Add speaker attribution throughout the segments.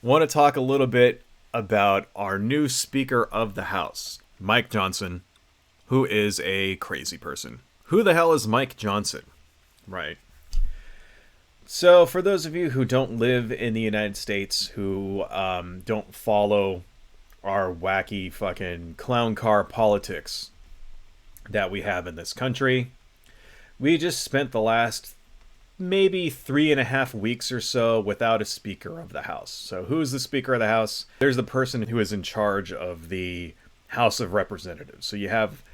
Speaker 1: Want to talk a little bit about our new Speaker of the House, Mike Johnson, who is a crazy person. Who the hell is Mike Johnson? Right. So, for those of you who don't live in the United States, who don't follow our wacky fucking clown car politics that we have in this country, we just spent the last maybe 3.5 weeks or so without a Speaker of the House. So who's the Speaker of the House? There's the person who is in charge of the House of Representatives. So you have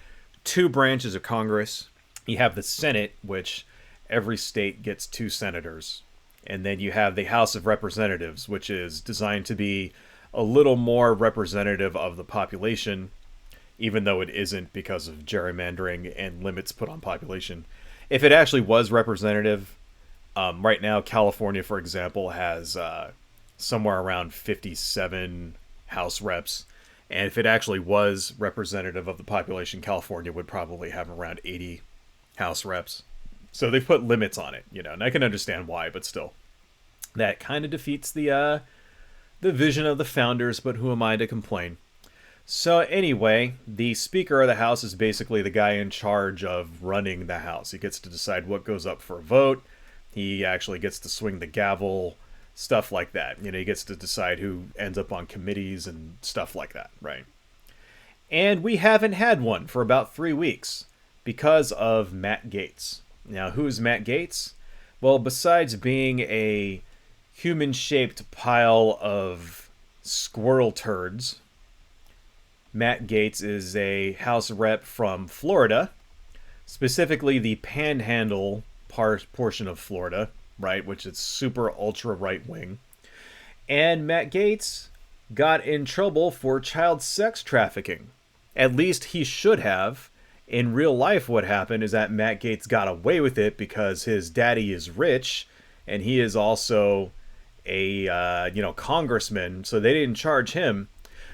Speaker 1: two branches of Congress. You have the Senate, which every state gets two senators. And then you have the House of Representatives, which is designed to be a little more representative of the population, even though it isn't because of gerrymandering and limits put on population. If it actually was representative, right now, California, for example, has somewhere around 57 House reps. And if it actually was representative of the population, California would probably have around 80 House reps. So they've put limits on it, and I can understand why, but still. That kind of defeats the vision of the founders, but who am I to complain? So anyway, the Speaker of the House is basically the guy in charge of running the House. He gets to decide what goes up for a vote. He actually gets to swing the gavel, stuff like that. He gets to decide who ends up on committees and stuff like that, right? And we haven't had one for about 3 weeks because of Matt Gaetz. Now, who's Matt Gaetz? Well, besides being a human-shaped pile of squirrel turds, Matt Gaetz is a House rep from Florida, specifically the Panhandle portion of Florida, right, which is super ultra right wing. And Matt Gaetz got in trouble for child sex trafficking. At least he should have. In real life, what happened is that Matt Gaetz got away with it because his daddy is rich, and he is also a congressman. So they didn't charge him.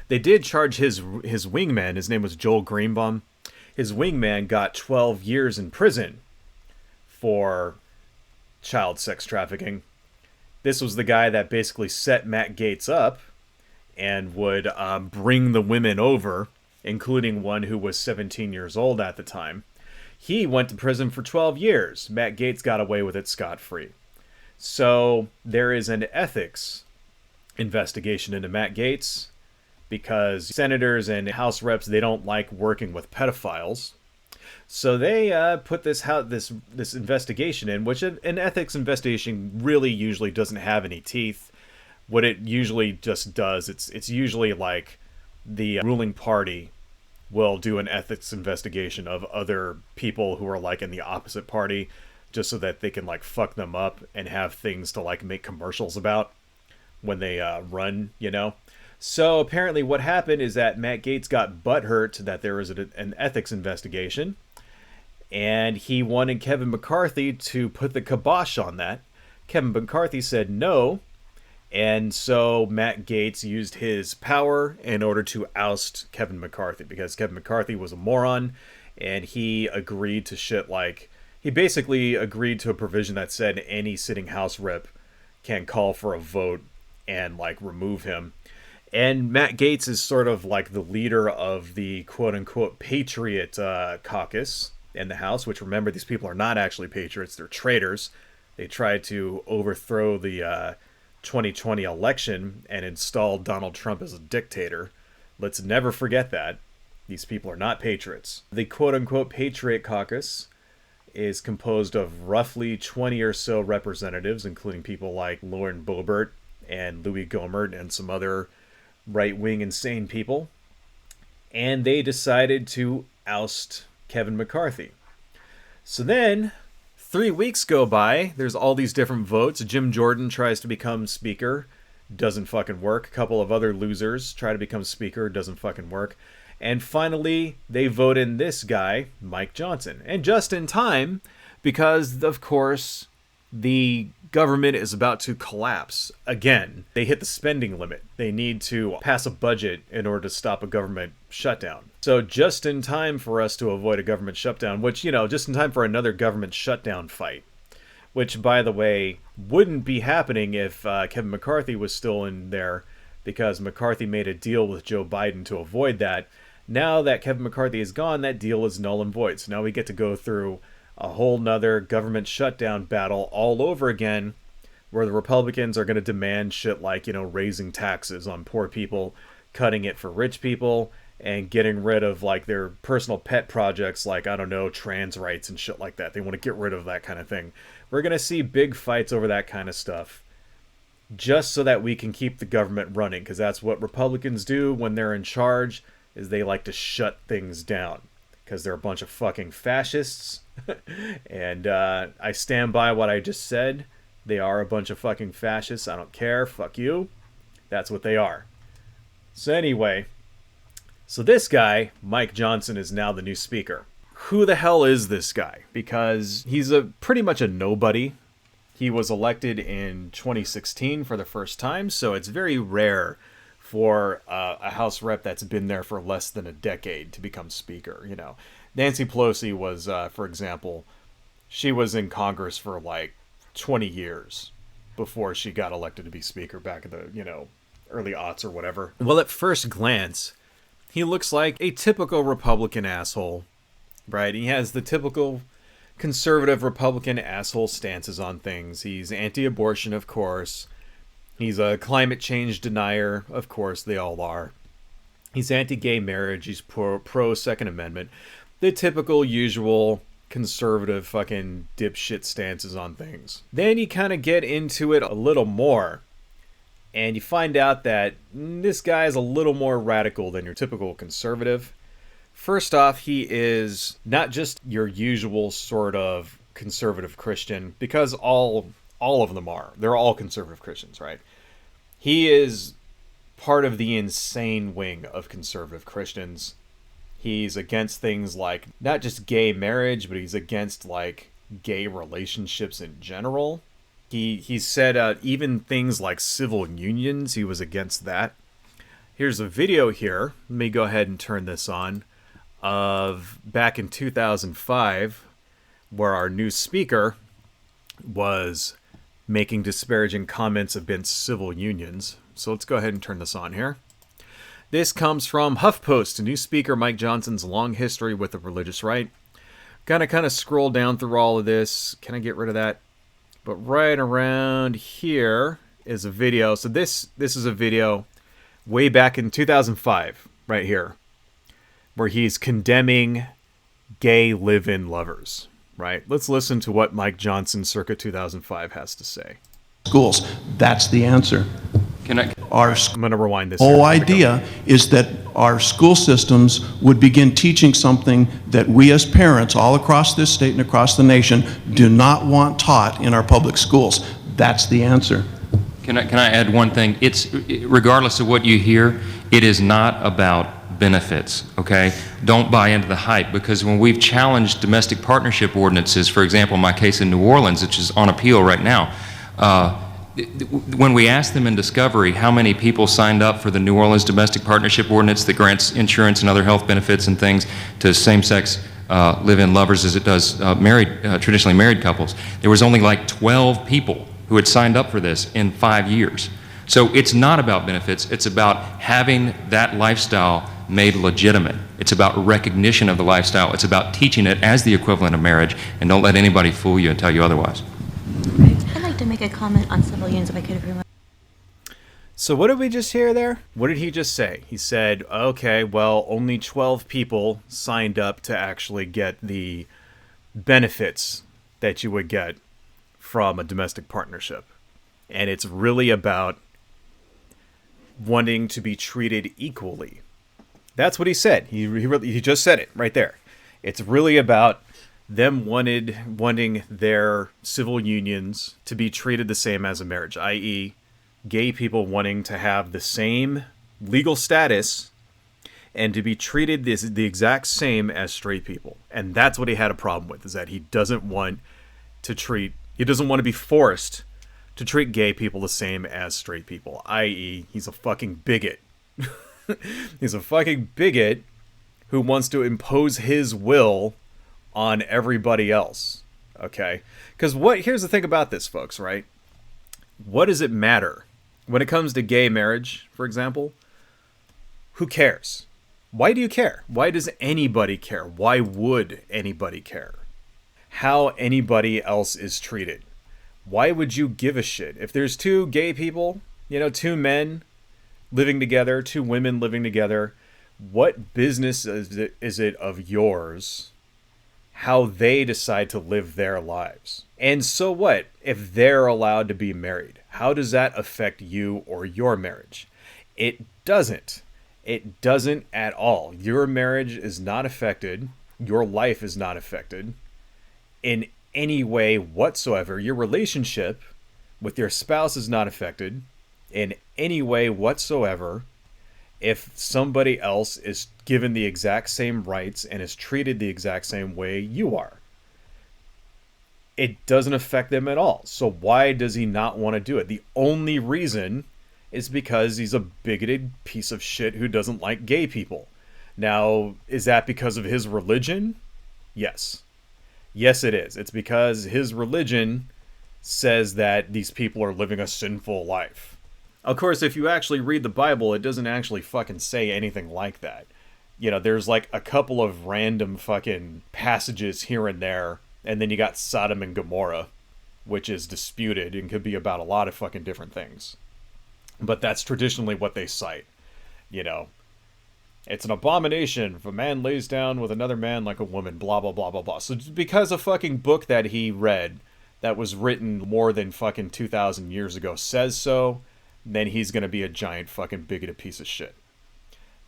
Speaker 1: They did charge his wingman. His name was Joel Greenbaum. His wingman got 12 years in prison for child sex trafficking. This was the guy that basically set Matt Gaetz up and would bring the women over, including one who was 17 years old at the time. He went to prison for 12 years. Matt Gaetz got away with it scot-free. So there is an ethics investigation into Matt Gaetz because senators and House reps, they don't like working with pedophiles. So they put this investigation in, which an ethics investigation really usually doesn't have any teeth. What it usually just does, it's usually like the ruling party will do an ethics investigation of other people who are like in the opposite party, just so that they can like fuck them up and have things to like make commercials about when they run, So apparently what happened is that Matt Gaetz got butthurt that there was an ethics investigation, and he wanted Kevin McCarthy to put the kibosh on that. Kevin McCarthy said no, and so Matt Gaetz used his power in order to oust Kevin McCarthy, because Kevin McCarthy was a moron, and he agreed to shit like... He basically agreed to a provision that said any sitting House rep can call for a vote and like remove him. And Matt Gaetz is sort of like the leader of the quote-unquote Patriot caucus in the House, which, remember, these people are not actually patriots. They're traitors. They tried to overthrow the 2020 election and install Donald Trump as a dictator. Let's never forget that. These people are not patriots. The quote-unquote Patriot caucus is composed of roughly 20 or so representatives, including people like Lauren Boebert and Louis Gohmert and some other right-wing insane people. And they decided to oust Kevin McCarthy. So then 3 weeks go by. There's all these different votes. Jim Jordan tries to become speaker. Doesn't fucking work. A couple of other losers try to become speaker. Doesn't fucking work. And finally, they vote in this guy, Mike Johnson. And just in time, because, of course, the government is about to collapse again. They hit the spending limit. They need to pass a budget in order to stop a government shutdown. So just in time for us to avoid a government shutdown, which, just in time for another government shutdown fight, which, by the way, wouldn't be happening if Kevin McCarthy was still in there, because McCarthy made a deal with Joe Biden to avoid that. Now that Kevin McCarthy is gone, that deal is null and void. So now we get to go through a whole nother government shutdown battle all over again, where the Republicans are going to demand shit like, raising taxes on poor people, cutting it for rich people, and getting rid of like their personal pet projects like, I don't know, trans rights and shit like that. They want to get rid of that kind of thing. We're going to see big fights over that kind of stuff just so that we can keep the government running, because that's what Republicans do when they're in charge, is they like to shut things down because they're a bunch of fucking fascists. And I stand by what I just said. They are a bunch of fucking fascists. I don't care. Fuck you. That's what they are. So anyway, so this guy, Mike Johnson, is now the new speaker. Who the hell is this guy? Because he's pretty much a nobody. He was elected in 2016 for the first time, so it's very rare for a House rep that's been there for less than a decade to become speaker. Nancy Pelosi was, for example, she was in Congress for like 20 years before she got elected to be speaker back in the, early aughts or whatever. Well, at first glance, he looks like a typical Republican asshole, right? He has the typical conservative Republican asshole stances on things. He's anti-abortion, of course. He's a climate change denier. Of course, they all are. He's anti-gay marriage. He's pro-Second Amendment. The typical, usual conservative fucking dipshit stances on things. Then you kind of get into it a little more, and you find out that this guy is a little more radical than your typical conservative. First off, he is not just your usual sort of conservative Christian, because all of them are. They're all conservative Christians, right? He is part of the insane wing of conservative Christians. He's against things like not just gay marriage, but he's against like gay relationships in general. He said even things like civil unions, he was against that. Here's a video here. Let me go ahead and turn this on. Of back in 2005, where our new speaker was making disparaging comments against civil unions. So let's go ahead and turn this on here. This comes from HuffPost, new speaker Mike Johnson's long history with the religious right. Kind of scroll down through all of this. Can I get rid of that? But right around here is a video. So this is a video way back in 2005, right here, where he's condemning gay live-in lovers, right? Let's listen to what Mike Johnson circa 2005 has to say.
Speaker 2: Schools, that's the answer.
Speaker 1: I'm going to rewind this.
Speaker 2: Whole idea is that our school systems would begin teaching something that we as parents all across this state and across the nation do not want taught in our public schools. That's the answer.
Speaker 3: Can I add one thing? It's regardless of what you hear, it is not about benefits, okay? Don't buy into the hype, because when we've challenged domestic partnership ordinances, for example, my case in New Orleans, which is on appeal right now, when we asked them in discovery how many people signed up for the New Orleans domestic partnership ordinance that grants insurance and other health benefits and things to same-sex live-in lovers as it does traditionally married couples, there was only like 12 people who had signed up for this in 5 years. So it's not about benefits, it's about having that lifestyle made legitimate. It's about recognition of the lifestyle. It's about teaching it as the equivalent of marriage, and don't let anybody fool you and tell you otherwise.
Speaker 4: I'd like to make a comment on civil unions if I could, everyone.
Speaker 1: So what did we just hear there? What did he just say? He said, okay, well, only 12 people signed up to actually get the benefits that you would get from a domestic partnership. And it's really about wanting to be treated equally. That's what he said. He just said it right there. It's really about them wanting their civil unions to be treated the same as a marriage, i.e., gay people wanting to have the same legal status and to be treated the exact same as straight people. And that's what he had a problem with, is that he doesn't want to be forced to treat gay people the same as straight people, i.e., he's a fucking bigot. He's a fucking bigot who wants to impose his will on everybody else. Okay? Because here's the thing about this, folks, right? What does it matter? When it comes to gay marriage, for example, who cares? Why do you care? Why does anybody care? Why would anybody care? How anybody else is treated. Why would you give a shit? If there's two gay people, two men living together, two women living together, what business is it of yours how they decide to live their lives? And so what if they're allowed to be married? How does that affect you or your marriage? It doesn't. It doesn't at all. Your marriage is not affected. Your life is not affected in any way whatsoever. Your relationship with your spouse is not affected in any way whatsoever if somebody else is given the exact same rights and is treated the exact same way you are. It doesn't affect them at all. So why does he not want to do it? The only reason is because he's a bigoted piece of shit who doesn't like gay people. Now, is that because of his religion? Yes. Yes, it is. It's because his religion says that these people are living a sinful life. Of course, if you actually read the Bible, it doesn't actually fucking say anything like that. There's like a couple of random fucking passages here and there, and then you got Sodom and Gomorrah, which is disputed and could be about a lot of fucking different things. But that's traditionally what they cite. It's an abomination if a man lays down with another man like a woman, blah, blah, blah, blah, blah. So just because a fucking book that he read that was written more than fucking 2,000 years ago says so, then he's going to be a giant fucking bigoted piece of shit.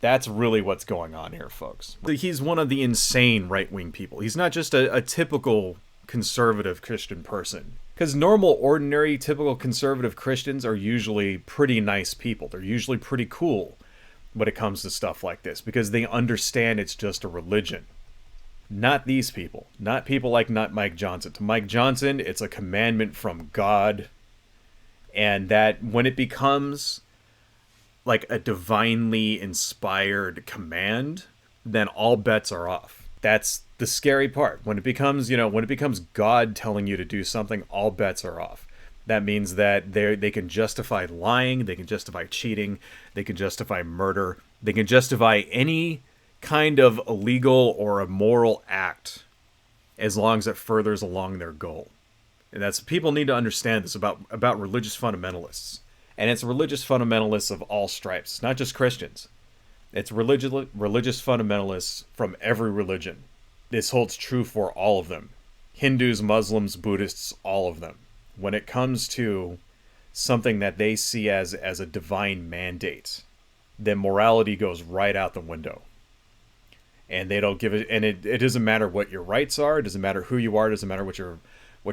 Speaker 1: That's really what's going on here, folks. He's one of the insane right-wing people. He's not just a typical conservative Christian person. Because normal, ordinary, typical conservative Christians are usually pretty nice people. They're usually pretty cool when it comes to stuff like this, because they understand it's just a religion. Not these people. Not people like Mike Johnson. To Mike Johnson, it's a commandment from God. And that when it becomes like a divinely inspired command, then all bets are off. That's the scary part. When it becomes God telling you to do something, all bets are off. That means that they can justify lying, they can justify cheating, they can justify murder, they can justify any kind of illegal or immoral act as long as it furthers along their goal. And that's, people need to understand this about religious fundamentalists. And it's religious fundamentalists of all stripes. It's not just Christians. It's religious fundamentalists from every religion. This holds true for all of them. Hindus, Muslims, Buddhists, all of them. When it comes to something that they see as a divine mandate, then morality goes right out the window. And they don't give it, and it doesn't matter what your rights are, it doesn't matter who you are, it doesn't matter what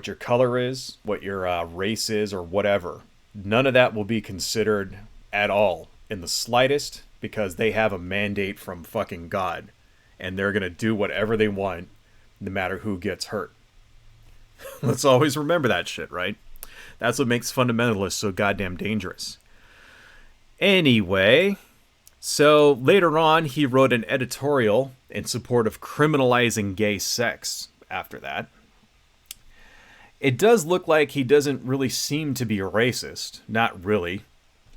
Speaker 1: your color is, what your race is, or whatever. None of that will be considered at all in the slightest, because they have a mandate from fucking God, and they're going to do whatever they want, no matter who gets hurt. Let's always remember that shit, right? That's what makes fundamentalists so goddamn dangerous. Anyway, so later on, he wrote an editorial in support of criminalizing gay sex after that. It does look like he doesn't really seem to be a racist. Not really.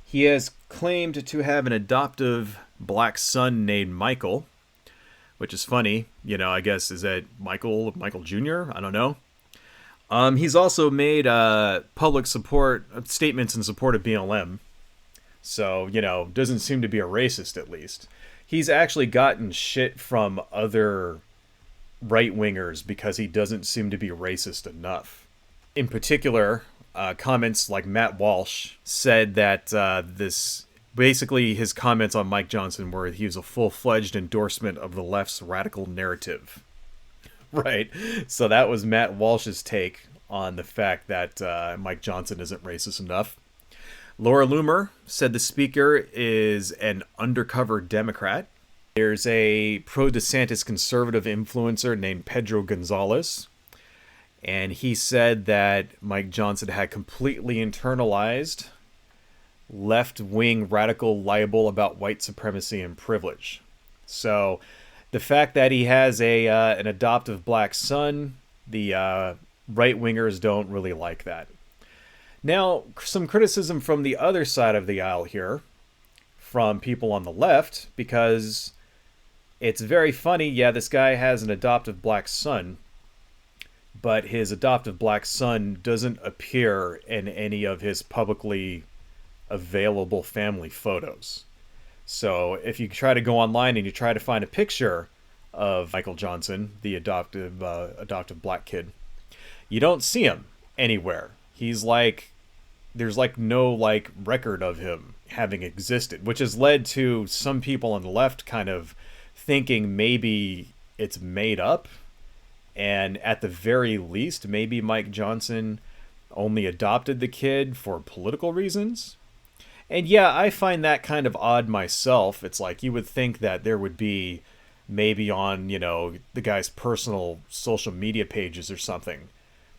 Speaker 1: He has claimed to have an adoptive black son named Michael, which is funny. I guess, is that Michael Jr.? I don't know. He's also made public statements in support of BLM. So, doesn't seem to be a racist, at least. He's actually gotten shit from other right-wingers because he doesn't seem to be racist enough. In particular, comments like Matt Walsh said that basically his comments on Mike Johnson were he was a full-fledged endorsement of the left's radical narrative. Right. So that was Matt Walsh's take on the fact that Mike Johnson isn't racist enough. Laura Loomer said the speaker is an undercover Democrat. There's a pro-DeSantis conservative influencer named Pedro Gonzalez, and he said that Mike Johnson had completely internalized left-wing radical libel about white supremacy and privilege. So the fact that he has an adoptive black son, the right-wingers don't really like that. Now, some criticism from the other side of the aisle here, from people on the left, because it's very funny. Yeah, this guy has an adoptive black son, but his adoptive black son doesn't appear in any of his publicly available family photos. So if you try to go online and you try to find a picture of Michael Johnson, the adoptive black kid, you don't see him anywhere. He's like, there's like no like record of him having existed, which has led to some people on the left kind of thinking maybe it's made up, and at the very least maybe Mike Johnson only adopted the kid for political reasons. And yeah, I find that kind of odd myself. It's like you would think that there would be maybe on, you know, the guy's personal social media pages or something,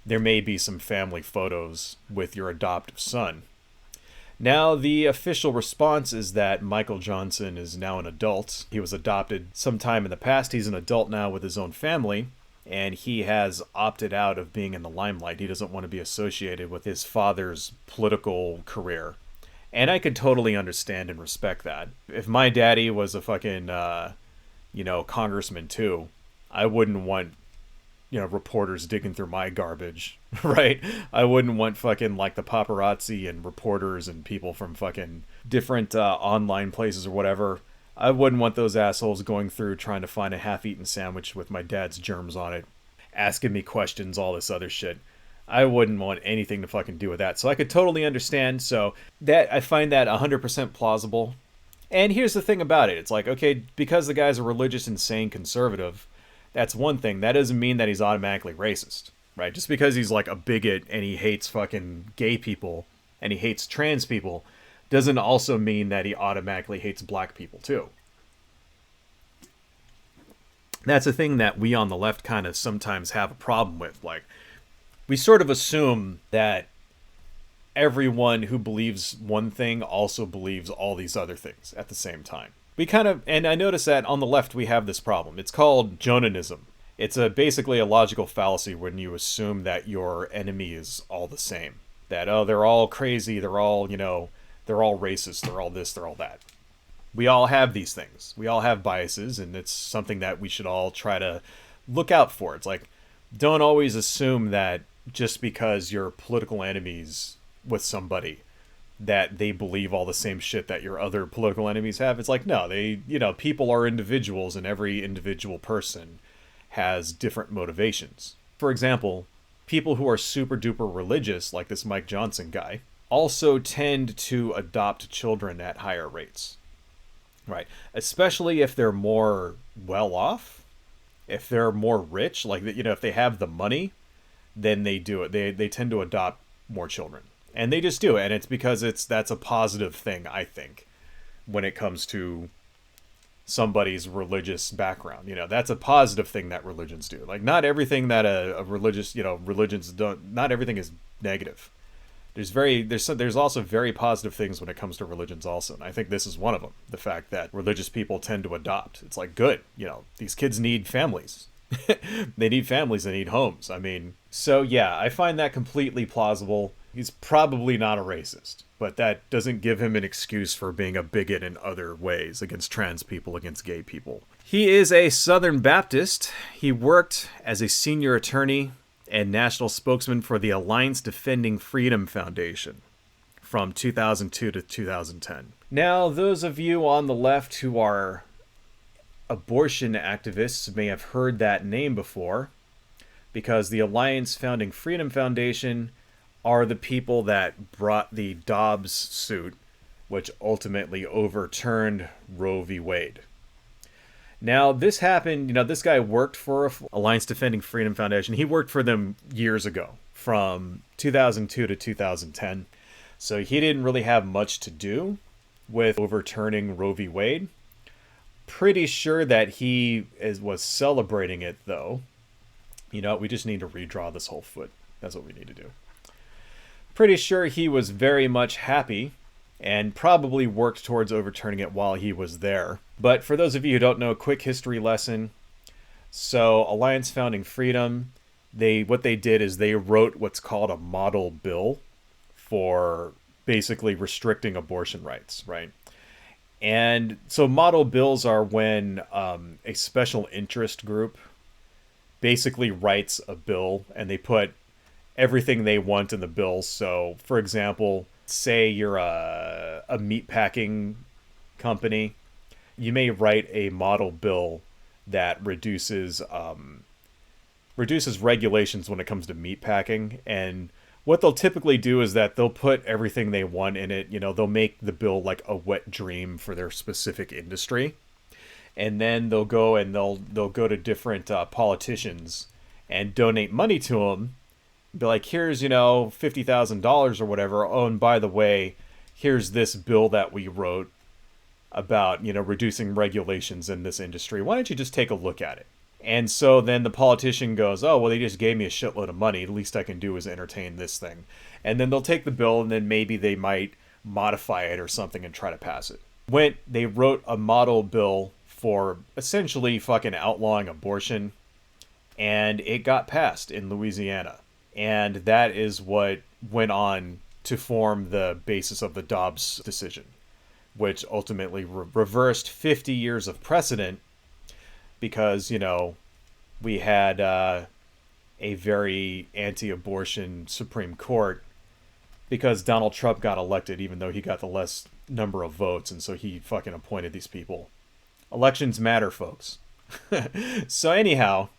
Speaker 1: there may be some family photos with your adoptive son. Now, the official response is that Michael Johnson is now an adult. He was adopted sometime in the past. He's an adult now with his own family, and he has opted out of being in the limelight. He doesn't want to be associated with his father's political career. And I could totally understand and respect that. If my daddy was a fucking, congressman too, I wouldn't want, reporters digging through my garbage, right? I wouldn't want fucking like the paparazzi and reporters and people from fucking different online places or whatever. I wouldn't want those assholes going through trying to find a half-eaten sandwich with my dad's germs on it, asking me questions, all this other shit. I wouldn't want anything to fucking do with that. So I could totally understand. So that I find that 100% plausible. And here's the thing about it. It's like, okay, because the guy's a religious, insane conservative, that's one thing. That doesn't mean that he's automatically racist, right? Just because he's like a bigot and he hates fucking gay people and he hates trans people doesn't also mean that he automatically hates black people too. That's a thing that we on the left kind of sometimes have a problem with. Like, we sort of assume that everyone who believes one thing also believes all these other things at the same time. And I notice that on the left we have this problem. It's called Jonanism. It's basically a logical fallacy when you assume that your enemy is all the same. That, oh, they're all crazy, they're all racist, they're all this, they're all that. We all have these things. We all have biases, and it's something that we should all try to look out for. It's like, don't always assume that just because you're political enemies with somebody that they believe all the same shit that your other political enemies have. It's like, no, people are individuals, and every individual person has different motivations. For example, people who are super duper religious, like this Mike Johnson guy, also tend to adopt children at higher rates, right? Especially if they're more well off, if they're more rich, like, if they have the money, then they do it. They tend to adopt more children, and they just do it. And it's because that's a positive thing, I think, when it comes to somebody's religious background. That's a positive thing that religions do. Like, not everything that a religious, religions don't, not everything is negative. There's also very positive things when it comes to religions also. And I think this is one of them. The fact that religious people tend to adopt. It's like, good. These kids need families. They need families, they need homes. I mean, so yeah, I find that completely plausible. He's probably not a racist, but that doesn't give him an excuse for being a bigot in other ways against trans people, against gay people. He is a Southern Baptist. He worked as a senior attorney and national spokesman for the Alliance Defending Freedom Foundation from 2002 to 2010. Now, those of you on the left who are abortion activists may have heard that name before, because the Alliance Founding Freedom Foundation are the people that brought the Dobbs suit, which ultimately overturned Roe v. Wade. Now, this happened, this guy worked for Alliance Defending Freedom Foundation. He worked for them years ago, from 2002 to 2010. So he didn't really have much to do with overturning Roe v. Wade. Pretty sure that he was celebrating it, though. We just need to redraw this whole foot. That's what we need to do. Pretty sure he was very much happy and probably worked towards overturning it while he was there. But for those of you who don't know, quick history lesson. So Alliance Founding Freedom what they did is they wrote what's called a model bill for basically restricting abortion rights, right? And so model bills are when a special interest group basically writes a bill and they put everything they want in the bill. So, for example, say you're a meat packing company, you may write a model bill that reduces regulations when it comes to meat packing. And what they'll typically do is that they'll put everything they want in it. You know, they'll make the bill like a wet dream for their specific industry. And then they'll go and they'll go to different politicians and donate money to them. Be like, here's, $50,000 or whatever. Oh, and by the way, here's this bill that we wrote about, reducing regulations in this industry. Why don't you just take a look at it? And so then the politician goes, oh, well, they just gave me a shitload of money. The least I can do is entertain this thing. And then they'll take the bill and then maybe they might modify it or something and try to pass it. They wrote a model bill for essentially fucking outlawing abortion, and it got passed in Louisiana. And that is what went on to form the basis of the Dobbs decision, which ultimately reversed 50 years of precedent because, we had a very anti-abortion Supreme Court because Donald Trump got elected even though he got the less number of votes, and so he fucking appointed these people. Elections matter, folks. So anyhow,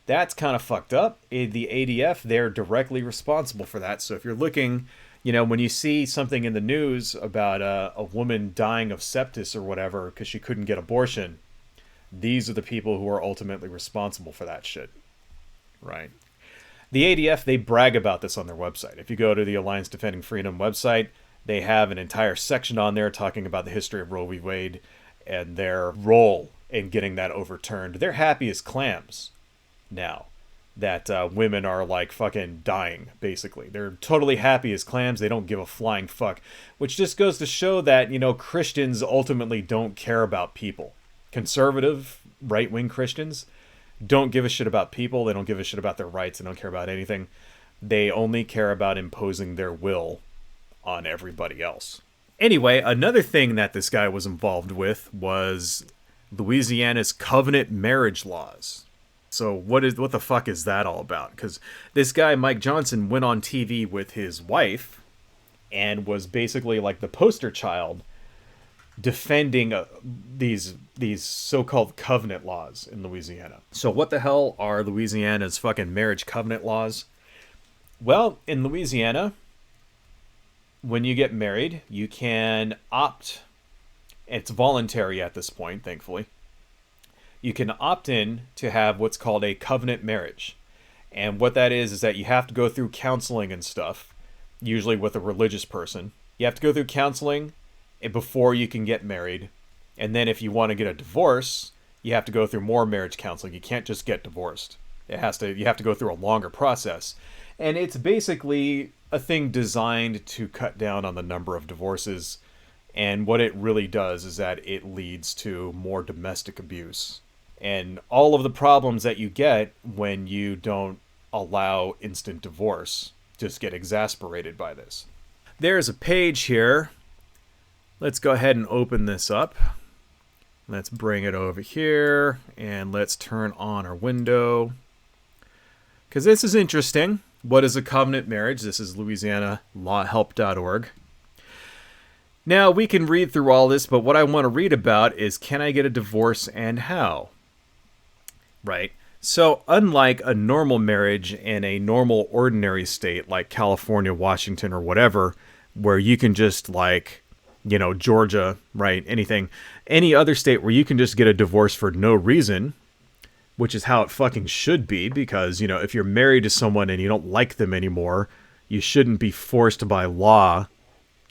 Speaker 1: that's kind of fucked up. The ADF, they're directly responsible for that. So if you're looking, when you see something in the news about a woman dying of sepsis or whatever because she couldn't get abortion, these are the people who are ultimately responsible for that shit. Right? The ADF, they brag about this on their website. If you go to the Alliance Defending Freedom website, they have an entire section on there talking about the history of Roe v. Wade and their role in getting that overturned. They're happy as clams now that women are like fucking dying, basically. They're totally happy as clams. They don't give a flying fuck, which just goes to show that, Christians ultimately don't care about people. Conservative, right-wing Christians don't give a shit about people. They don't give a shit about their rights. They don't care about anything. They only care about imposing their will on everybody else. Anyway, another thing that this guy was involved with was Louisiana's covenant marriage laws. So what the fuck is that all about? Because this guy, Mike Johnson, went on TV with his wife and was basically like the poster child defending these so-called covenant laws in Louisiana. So what the hell are Louisiana's fucking marriage covenant laws? Well, in Louisiana, when you get married, you can opt. It's voluntary at this point, thankfully. You can opt in to have what's called a covenant marriage. And what that is that you have to go through counseling and stuff, usually with a religious person. You have to go through counseling before you can get married. And then if you want to get a divorce, you have to go through more marriage counseling. You can't just get divorced. You have to go through a longer process. And it's basically a thing designed to cut down on the number of divorces. And what it really does is that it leads to more domestic abuse. And all of the problems that you get when you don't allow instant divorce just get exasperated by this. There's a page here. Let's go ahead and open this up. Let's bring it over here and let's turn on our window. Because this is interesting. What is a covenant marriage? This is LouisianaLawHelp.org. Now, we can read through all this, but what I want to read about is, can I get a divorce and how? Right? So, unlike a normal marriage in a normal ordinary state like California, Washington, or whatever, where you can just Georgia, right? Any other state where you can just get a divorce for no reason, which is how it fucking should be, because, if you're married to someone and you don't like them anymore, you shouldn't be forced by law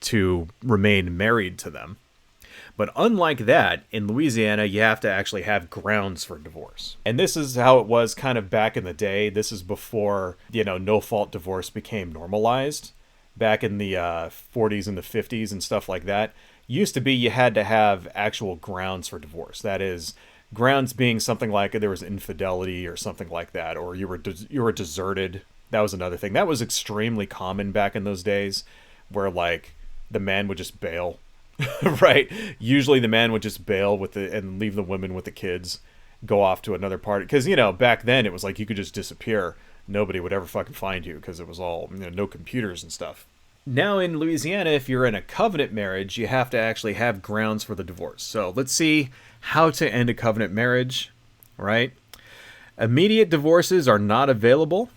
Speaker 1: to remain married to them. But unlike that, in Louisiana, you have to actually have grounds for divorce. And this is how it was kind of back in the day. This is before, no-fault divorce became normalized. Back in the 40s and the 50s and stuff like that. Used to be you had to have actual grounds for divorce. That is, Grounds being something like there was infidelity or something like that, or you were deserted. That was another thing. That was extremely common back in those days, where like the man would just bail, right? Usually the man would just bail and leave the women with the kids, go off to another party. Because, you know, back then it was like you could just disappear. Nobody would ever fucking find you because it was all, you know, no computers and stuff. Now in Louisiana, if you're in a covenant marriage, you have to actually have grounds for the divorce. So let's see how to end a covenant marriage, right? Immediate divorces are not available.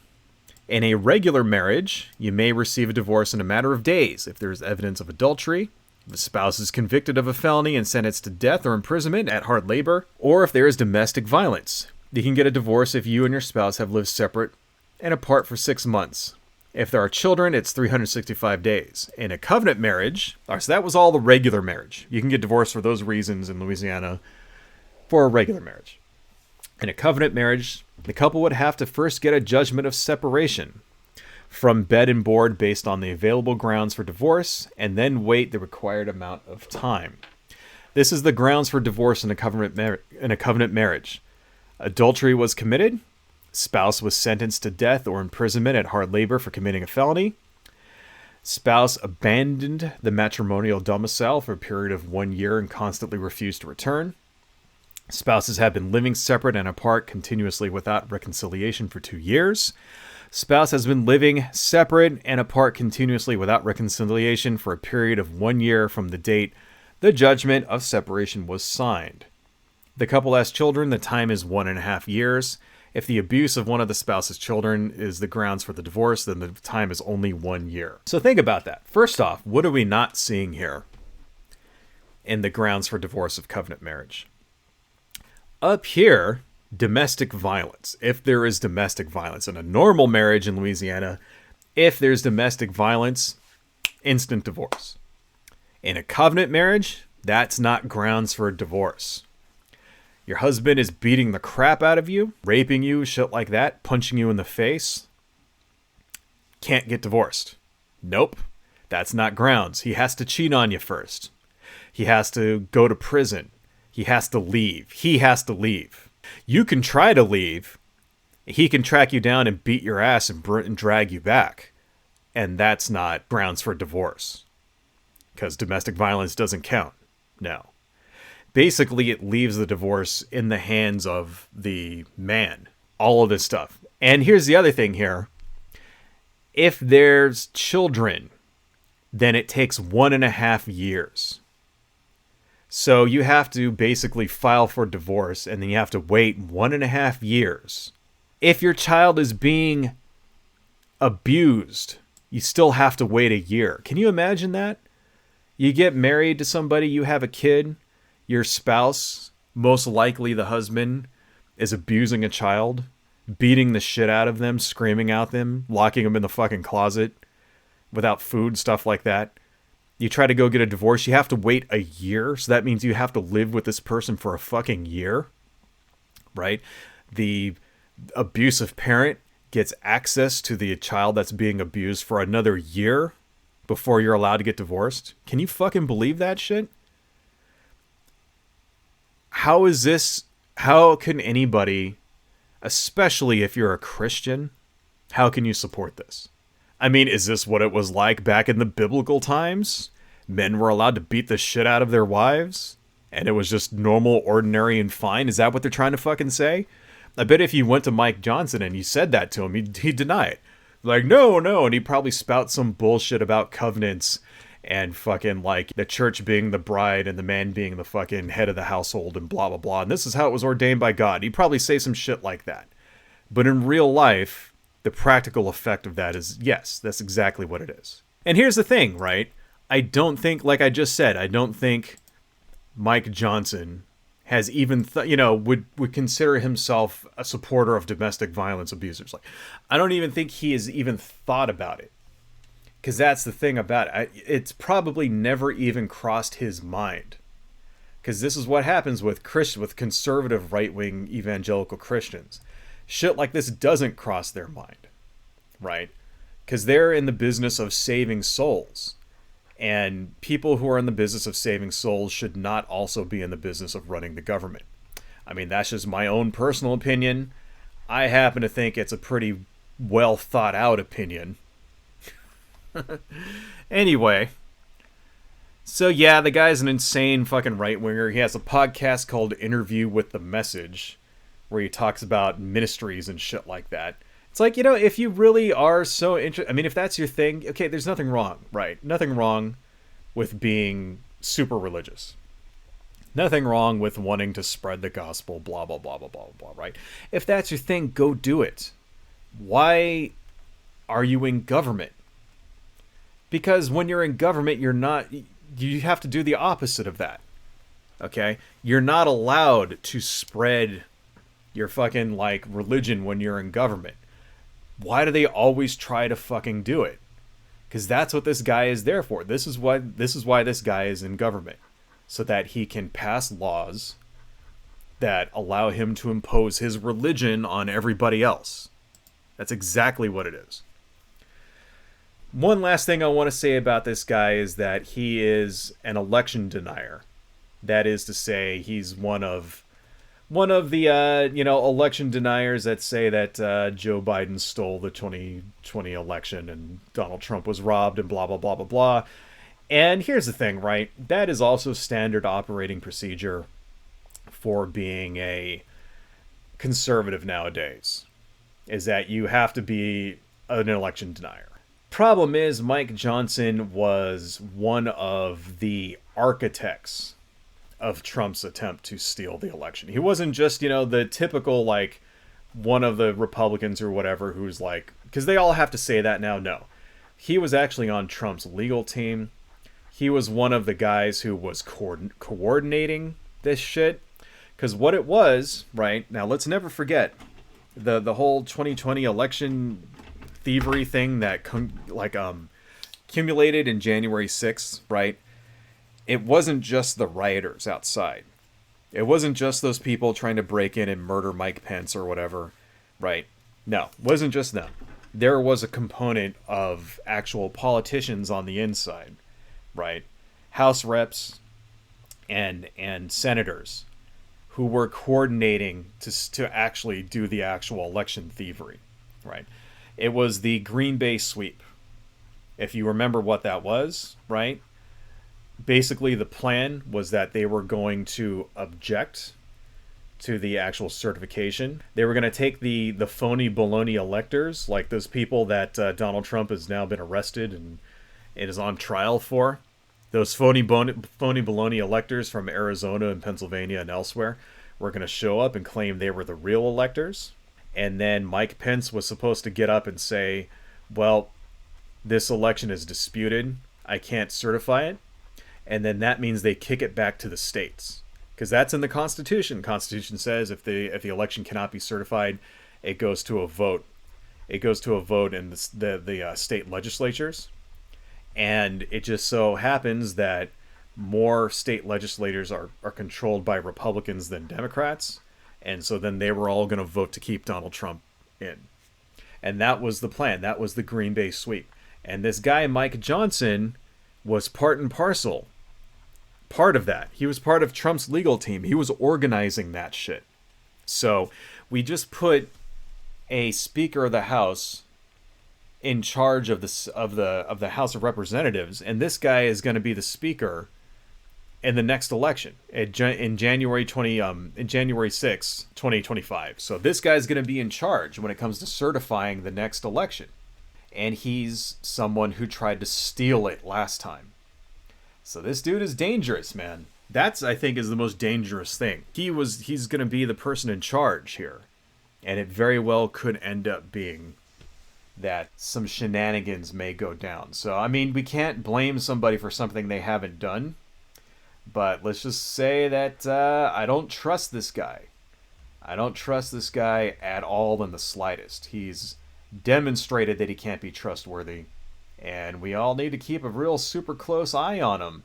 Speaker 1: In a regular marriage, you may receive a divorce in a matter of days if there is evidence of adultery, if the spouse is convicted of a felony and sentenced to death or imprisonment at hard labor, or if there is domestic violence. You can get a divorce if you and your spouse have lived separate and apart for 6 months. If there are children, it's 365 days. In a covenant marriage, so that was all the regular marriage. You can get divorced for those reasons in Louisiana for a regular marriage. In a covenant marriage, the couple would have to first get a judgment of separation from bed and board based on the available grounds for divorce, and then wait the required amount of time. This is the grounds for divorce in a covenant marriage. Adultery was committed. Spouse was sentenced to death or imprisonment at hard labor for committing a felony. Spouse abandoned the matrimonial domicile for a period of 1 year and constantly refused to return. Spouses have been living separate and apart continuously without reconciliation for 2 years. Spouse has been living separate and apart continuously without reconciliation for a period of 1 year from the date the judgment of separation was signed. The couple has children. The time is 1.5 years. If the abuse of one of the spouse's children is the grounds for the divorce, then the time is only 1 year. So think about that. First off, what are we not seeing here in the grounds for divorce of covenant marriage? Up here, domestic violence. If there is domestic violence in a normal marriage in Louisiana, if there's domestic violence, instant divorce. In a covenant marriage, that's not grounds for divorce. Your husband is beating the crap out of you, raping you, shit like that, punching you in the face. Can't get divorced. Nope. That's not grounds. He has to cheat on you first. He has to go to prison. He has to leave. He has to leave. You can try to leave. He can track you down and beat your ass and drag you back. And that's not grounds for divorce. Because domestic violence doesn't count. No. Basically, it leaves the divorce in the hands of the man. All of this stuff. And here's the other thing here. If there's children, then it takes 1.5 years. So you have to basically file for divorce, and then you have to wait 1.5 years. If your child is being abused, you still have to wait a year. Can you imagine that? You get married to somebody, you have a kid, your spouse, most likely the husband, is abusing a child, beating the shit out of them, screaming at them, locking them in the fucking closet without food, stuff like that. You try to go get a divorce, you have to wait a year, so that means you have to live with this person for a fucking year, right? The abusive parent gets access to the child that's being abused for another year before you're allowed to get divorced. Can you fucking believe that shit? How can anybody, especially if you're a Christian, how can you support this? I mean, is this what it was like back in the biblical times? Men were allowed to beat the shit out of their wives, and it was just normal, ordinary, and fine? Is that what they're trying to fucking say? I bet if you went to Mike Johnson and you said that to him, he'd deny it. Like, no, and he'd probably spout some bullshit about covenants and fucking like the church being the bride and the man being the fucking head of the household and blah, blah, blah. And this is how it was ordained by God. He'd probably say some shit like that. But in real life, the practical effect of that is, yes, that's exactly what it is. And here's the thing, right? I don't think, like I just said, I don't think Mike Johnson has even, would consider himself a supporter of domestic violence abusers. Like, I don't even think he has even thought about it. Because that's the thing about it. It's probably never even crossed his mind. Because this is what happens with conservative right-wing evangelical Christians. Shit like this doesn't cross their mind, right? Because they're in the business of saving souls. And people who are in the business of saving souls should not also be in the business of running the government. I mean, that's just my own personal opinion. I happen to think it's a pretty well thought out opinion. Anyway, so yeah, the guy's an insane fucking right winger. He has a podcast called Interview with the Message, where he talks about ministries and shit like that. It's like, if you really are so interested, I mean, if that's your thing, okay, there's nothing wrong, right? Nothing wrong with being super religious. Nothing wrong with wanting to spread the gospel, blah, blah, blah, blah, blah, blah, right? If that's your thing, go do it. Why are you in government? Because when you're in government, you have to do the opposite of that. Okay? You're not allowed to spread your fucking, religion when you're in government. Why do they always try to fucking do it? Because that's what this guy is there for. This is why this guy is in government. So that he can pass laws that allow him to impose his religion on everybody else. That's exactly what it is. One last thing I want to say about this guy is that he is an election denier. That is to say, he's one of the election deniers that say that Joe Biden stole the 2020 election and Donald Trump was robbed and blah blah blah blah blah. And here's the thing, right? That is also standard operating procedure for being a conservative nowadays, is that you have to be an election denier. Problem is, Mike Johnson was one of the architects of Trump's attempt to steal the election. He wasn't just, the typical, one of the Republicans or whatever who's because they all have to say that now. No. He was actually on Trump's legal team. He was one of the guys who was coordinating this shit. Because what it was, right, now let's never forget, the whole 2020 election thievery thing that accumulated in January 6th, right? It wasn't just the rioters outside. It wasn't just those people trying to break in and murder Mike Pence or whatever, right? No, it wasn't just them. There was a component of actual politicians on the inside, right? House reps and senators who were coordinating to actually do the actual election thievery, right? It was the Green Bay sweep. If you remember what that was, right? Basically, the plan was that they were going to object to the actual certification. They were going to take the phony baloney electors, like those people that Donald Trump has now been arrested and is on trial for. Those phony baloney electors from Arizona and Pennsylvania and elsewhere were going to show up and claim they were the real electors. And then Mike Pence was supposed to get up and say, well, this election is disputed. I can't certify it. And then that means they kick it back to the states. Because that's in the Constitution. The Constitution says if the election cannot be certified, it goes to a vote. It goes to a vote in the state legislatures. And it just so happens that more state legislators are controlled by Republicans than Democrats. And so then they were all going to vote to keep Donald Trump in. And that was the plan. That was the Green Bay sweep. And this guy, Mike Johnson, was part and parcel. Part of that. He was part of Trump's legal team. He was organizing that shit. So we just put a Speaker of the House in charge of the House of Representatives, and this guy is going to be the Speaker in the next election in January 6, 2025. So this guy's going to be in charge when it comes to certifying the next election, and he's someone who tried to steal it last time. So this dude is dangerous, man. That's, I think, is the most dangerous thing. He's going to be the person in charge here, and it very well could end up being that some shenanigans may go down. So, I mean, we can't blame somebody for something they haven't done, but let's just say that I don't trust this guy. I don't trust this guy at all in the slightest. He's demonstrated that he can't be trustworthy, and we all need to keep a real super close eye on him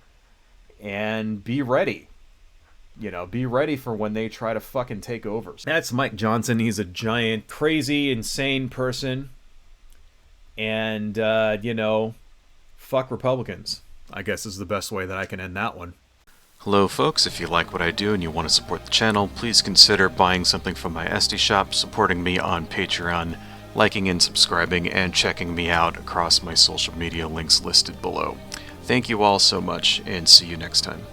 Speaker 1: and be ready. Be ready for when they try to fucking take over. That's Mike Johnson. He's a giant, crazy, insane person. And, fuck Republicans, I guess is the best way that I can end that one. Hello folks, if you like what I do and you want to support the channel, please consider buying something from my Etsy shop, supporting me on Patreon, liking and subscribing, and checking me out across my social media links listed below. Thank you all so much, and see you next time.